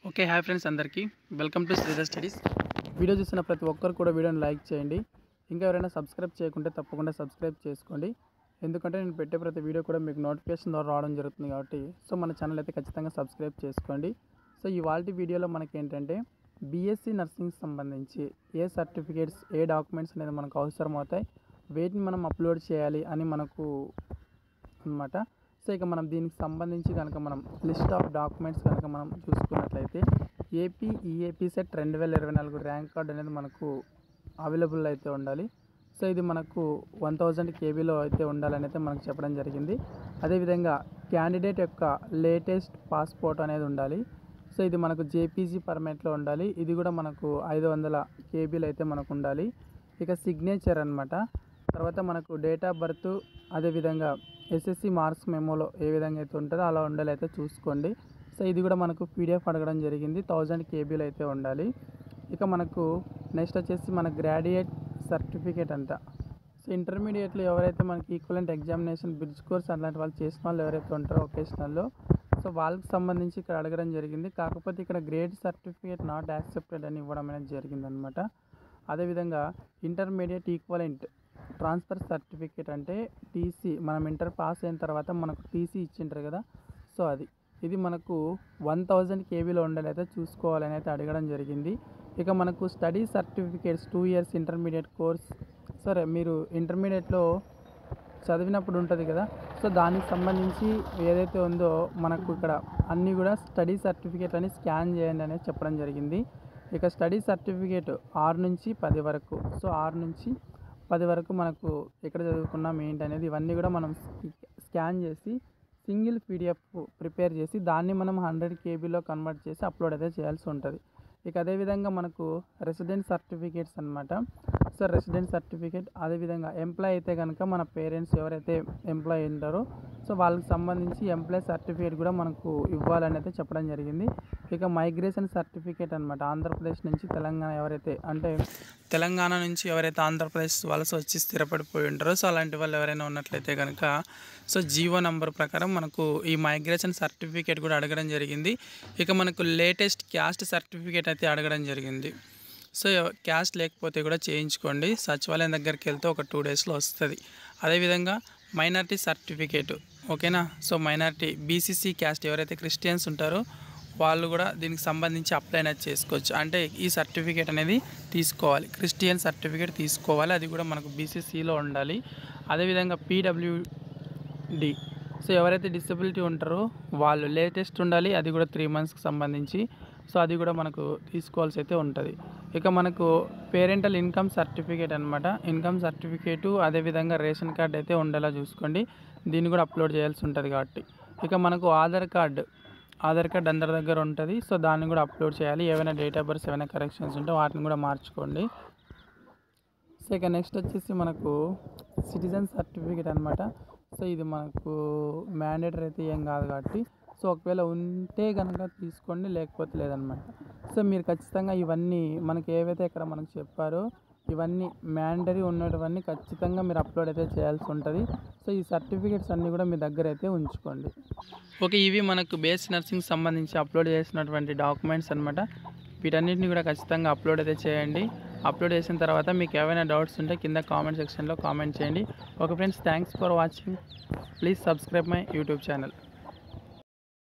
Okay hi friends అందరికీ welcome to Sridhar studies. Video చూసిన ప్రతి ఒక్కరు కూడా వీడియోని లైక్ చేయండి. ఇంకా ఎవరైనా సబ్స్క్రైబ్ చేయకుంటే తప్పకుండా సబ్స్క్రైబ్ చేసుకోండి. ఎందుకంటే నేను పెట్టే ప్రతి వీడియో కూడా మీకు నోటిఫికేషన్ ద్వారా రావడం జరుగుతుంది కాబట్టి మన ఛానల్ అయితే ఖచ్చితంగా సబ్స్క్రైబ్ చేసుకోండి. ఇవాల్టి వీడియోలో మనకి ఏంటంటే బీఎస్సీ నర్సింగ్ సంబంధించి ఏ సర్టిఫికేట్స్ ఏ డాక్యుమెంట్స్ అనేది మనకు అవసరం అవుతాయి, వేటిని మనం అప్లోడ్ చేయాలి అని మనకు అన్నమాట. ఇక మనం దీనికి సంబంధించి కనుక మనం లిస్ట్ ఆఫ్ డాక్యుమెంట్స్ కనుక మనం చూసుకున్నట్లయితే AP EAP set 2024 rank card అనేది మనకు అవైలబుల్ అయితే ఉండాలి. ఇది మనకు 1000 కేబీలో అయితే ఉండాలని అయితే మనకు చెప్పడం జరిగింది. అదేవిధంగా క్యాండిడేట్ యొక్క లేటెస్ట్ పాస్పోర్ట్ అనేది ఉండాలి. ఇది మనకు జేపీజీ ఫార్మాట్లో ఉండాలి. ఇది కూడా మనకు 500 కేబీలు అయితే మనకు ఉండాలి. ఇక సిగ్నేచర్ అన్నమాట. తర్వాత మనకు డేట్ ఆఫ్ బర్త్, అదేవిధంగా ఎస్ఎస్సి మార్క్స్ మెమోలో ఏ విధంగా అయితే ఉంటుందో అలా ఉండాలి అయితే చూసుకోండి. ఇది కూడా మనకు పీడిఎఫ్ అడగడం జరిగింది. 1000 కేబీలు అయితే ఉండాలి. ఇక మనకు నెక్స్ట్ వచ్చేసి మన గ్రాడ్యుయేట్ సర్టిఫికేట్ అంట. ఇంటర్మీడియట్లో ఎవరైతే మనకి ఈక్వలెంట్ ఎగ్జామినేషన్ బ్రిడ్జ్ కోర్స్ అలాంటి వాళ్ళు చేసిన వాళ్ళు ఎవరైతే ఉంటారో ఒకేషనల్లో వాళ్ళకి సంబంధించి ఇక్కడ అడగడం జరిగింది. కాకపోతే ఇక్కడ గ్రేడ్ సర్టిఫికేట్ నాట్ యాక్సెప్టెడ్ అని ఇవ్వడం అనేది జరిగిందనమాట. అదేవిధంగా ఇంటర్మీడియట్ ఈక్వలెంట్ ట్రాన్స్ఫర్ సర్టిఫికేట్ అంటే టీసీ, మనం ఇంటర్ పాస్ అయిన తర్వాత మనకు టీసీ ఇచ్చింటారు కదా, ఇది మనకు 1000 కేబీలో ఉండాలి అయితే చూసుకోవాలని అయితే అడగడం జరిగింది. ఇక మనకు study certificates 2 years intermediate course, సరే మీరు ఇంటర్మీడియట్లో చదివినప్పుడు ఉంటుంది కదా, దానికి సంబంధించి ఏదైతే ఉందో మనకు ఇక్కడ అన్నీ కూడా స్టడీ సర్టిఫికేట్ అని స్కాన్ చేయండి అనేది చెప్పడం జరిగింది. ఇక స్టడీ సర్టిఫికేట్ 6 నుంచి 10 వరకు, 6 నుంచి 10 వరకు మనకు ఎక్కడ చదువుకున్నాం ఏంటి అనేది ఇవన్నీ కూడా మనం స్కాన్ చేసి సింగిల్ పీడిఎఫ్ ప్రిపేర్ చేసి దాన్ని మనం 100 కేబీలో కన్వర్ట్ చేసి అప్లోడ్ అయితే చేయాల్సి ఉంటుంది. ఇక అదేవిధంగా మనకు రెసిడెంట్ సర్టిఫికేట్స్ అనమాట. రెసిడెంట్ సర్టిఫికేట్, అదేవిధంగా ఎంప్లాయ్ అయితే కనుక మన పేరెంట్స్ ఎవరైతే ఎంప్లాయ్ ఉంటారో వాళ్ళకి సంబంధించి ఎంప్లాయ్ సర్టిఫికేట్ కూడా మనకు ఇవ్వాలని అయితే చెప్పడం జరిగింది. ఇక మైగ్రేషన్ సర్టిఫికేట్ అనమాట. ఆంధ్రప్రదేశ్ నుంచి తెలంగాణ ఎవరైతే తెలంగాణ నుంచి ఎవరైతే ఆంధ్రప్రదేశ్ వలస వచ్చి స్థిరపడిపోయి ఉంటారో అలాంటి వాళ్ళు ఎవరైనా ఉన్నట్లయితే కనుక జీవో నంబర్ ప్రకారం మనకు ఈ మైగ్రేషన్ సర్టిఫికేట్ కూడా అడగడం జరిగింది. ఇక మనకు లేటెస్ట్ క్యాస్ట్ సర్టిఫికేట్ అయితే అడగడం జరిగింది. క్యాస్ట్ లేకపోతే కూడా చేయించుకోండి, సచివాలయం దగ్గరికి వెళ్తే ఒక 2 డేస్లో వస్తుంది. అదేవిధంగా మైనారిటీ సర్టిఫికేట్, ఓకేనా. మైనారిటీ బీసీసీ క్యాస్ట్ ఎవరైతే క్రిస్టియన్స్ ఉంటారో వాళ్ళు కూడా దీనికి సంబంధించి అప్లై అనేది చేసుకోవచ్చు. అంటే ఈ సర్టిఫికేట్ అనేది తీసుకోవాలి, క్రిస్టియన్ సర్టిఫికేట్ తీసుకోవాలి, అది కూడా మనకు బీసీసీలో ఉండాలి. అదేవిధంగా పీడబ్ల్యూడి, ఎవరైతే డిసబిలిటీ ఉంటారో వాళ్ళు లేటెస్ట్ ఉండాలి, అది కూడా 3 మంత్స్కి సంబంధించి, అది కూడా మనకు తీసుకోవాల్సి అయితే ఉంటుంది. ఇక మనకు పేరెంటల్ ఇన్కమ్ సర్టిఫికేట్ అనమాట. ఇన్కమ్ సర్టిఫికేటు అదేవిధంగా రేషన్ కార్డ్ అయితే ఉండేలా చూసుకోండి, దీన్ని కూడా అప్లోడ్ చేయాల్సి ఉంటుంది కాబట్టి. ఇక మనకు ఆధార్ కార్డ్ అందరి దగ్గర ఉంటుంది, దాన్ని కూడా అప్లోడ్ చేయాలి. ఏమైనా డేట్ ఆఫ్ బర్త్ ఏమైనా కరెక్షన్స్ ఉంటే వాటిని కూడా మార్చుకోండి. ఇక నెక్స్ట్ వచ్చేసి మనకు సిటిజన్ సర్టిఫికేట్ అనమాట. ఇది మనకు మ్యాండేటరీ అయితే ఏం కాదు కాబట్టి ఒకవేళ ఉంటే కనుక తీసుకోండి, లేకపోతే లేదనమాట. మీరు ఖచ్చితంగా ఇవన్నీ మనకి ఏవైతే ఇక్కడ మనకు చెప్పారో ఇవన్నీ మ్యాండరీ ఉన్నటువన్నీ ఖచ్చితంగా మీరు అప్లోడ్ అయితే చేయాల్సి ఉంటుంది. ఈ సర్టిఫికేట్స్ అన్నీ కూడా మీ దగ్గర అయితే ఉంచుకోండి. ఓకే, ఇవి మనకు బీఎస్సీ నర్సింగ్ సంబంధించి అప్లోడ్ చేసినటువంటి డాక్యుమెంట్స్ అనమాట. వీటన్నిటిని కూడా ఖచ్చితంగా అప్లోడ్ అయితే చేయండి. అప్లోడ్ చేసిన తర్వాత మీకు ఏమైనా డౌట్స్ ఉంటే కింద కామెంట్ సెక్షన్లో కామెంట్ చేయండి. Okay friends, thanks for watching. Please subscribe my YouTube channel.